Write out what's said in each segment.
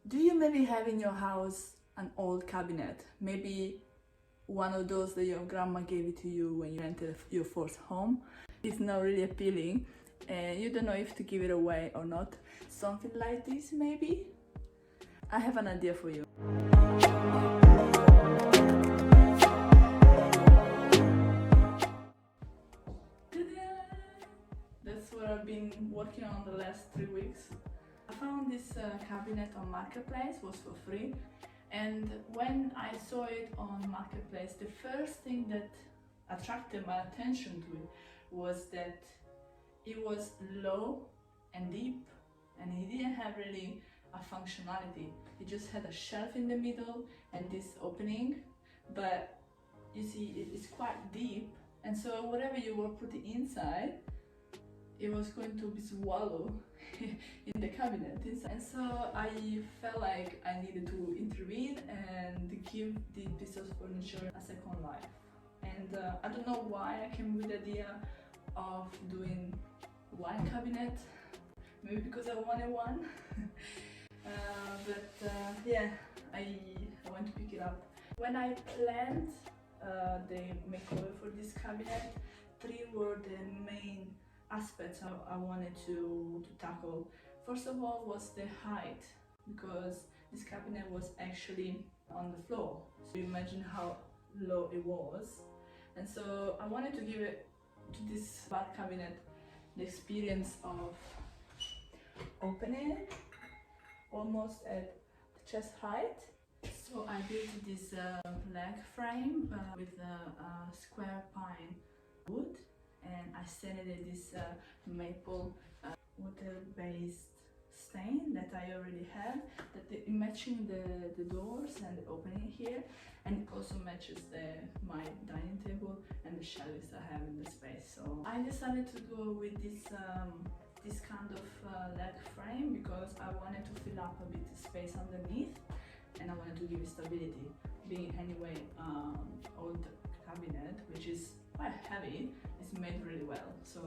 Do you maybe have in your house an old cabinet? Maybe one of those that your grandma gave it to you when you rented your first home. It's not really appealing and you don't know if to give it away or not. Something like this maybe? I have an idea for you. That's what I've been working on the last 3 weeks. I found this cabinet on Marketplace, was for free, and when I saw it on Marketplace, the first thing that attracted my attention to it was that it was low and deep, and it didn't have really a functionality. It just had a shelf in the middle and this opening, but you see it's quite deep, and so whatever you were putting inside, it was going to be swallowed in the cabinet inside. And so I felt like I needed to intervene and give the piece of furniture a second life. And I don't know why I came with the idea of doing wine cabinet, maybe because I wanted one. Yeah, I went to pick it up. When I planned the makeover for this cabinet, 3 were the main aspects I wanted to tackle. First of all was the height, because this cabinet was actually on the floor, so you imagine how low it was. And so I wanted to give it to this bar cabinet the experience of opening it almost at chest height. So I built this leg frame with a square pine wood, and I sanded this maple water-based stain that I already have, that matching the doors and the opening here, and it also matches my dining table and the shelves I have in the space. So I decided to go with this kind of leg frame because I wanted to fill up a bit of space underneath, and I wanted to give it stability. Being anyway old cabinet, which is quite heavy, it's made really well, so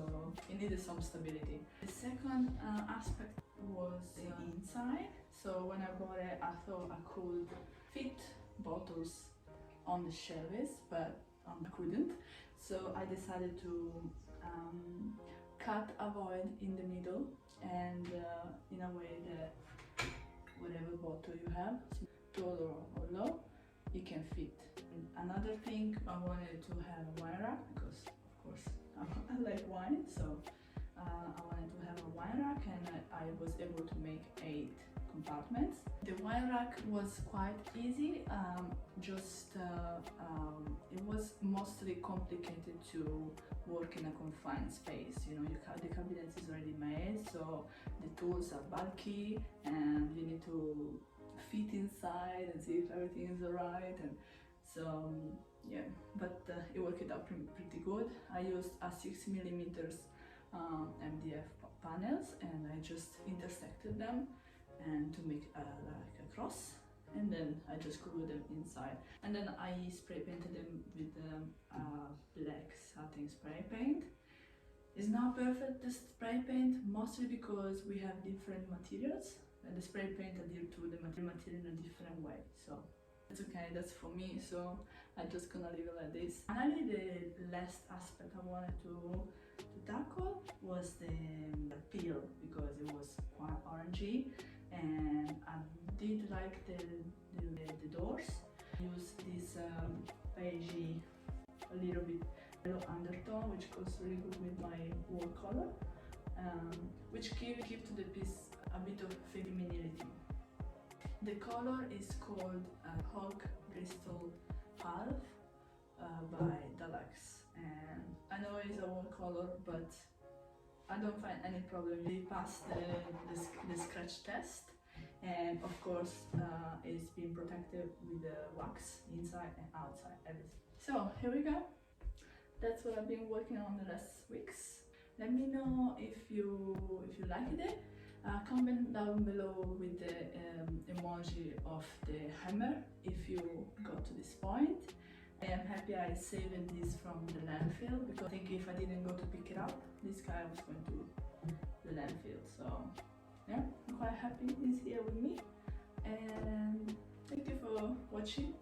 it needed some stability. The second aspect was the inside. So when I bought it, I thought I could fit bottles on the shelves, but I couldn't. So I decided to cut a void in the middle, and in a way that whatever bottle you have, tall or low, it can fit. Another thing, I wanted to have a wine rack because, of course, I like wine, so I wanted to have a wine rack, and I was able to make 8 compartments. The wine rack was quite easy, it was mostly complicated to work in a confined space. You know, the cabinet is already made, so the tools are bulky and you need to fit inside and see if everything is alright. And so yeah, but it worked out pretty good. I used a 6mm MDF panels, and I just intersected them and to make like a cross, and then I just glued them inside, and then I spray painted them with black satin spray paint. It's not perfect, the spray paint, mostly because we have different materials, and the spray paint adhered to the material in a different way, so it's okay, that's for me, so I'm just gonna leave it like this. Finally, the last aspect I wanted to tackle was the peel, because it was quite orangey, and I did like the doors. I used this beigey, a little bit yellow undertone, which goes really good with my wall color, which give to the piece a bit of femininity. The color is called Hog Bristol Half by Deluxe, and I know it's a wall color, but I don't find any problem. We passed the scratch test, and of course it's been protected with the wax inside and outside, everything. So here we go. That's what I've been working on the last weeks. Let me know if you liked it. Comment down below with the emoji of the hammer if you got to this point. I am happy I saved this from the landfill, because I think if I didn't go to pick it up, this guy was going to the landfill. So yeah, I'm quite happy he's here with me. And watching.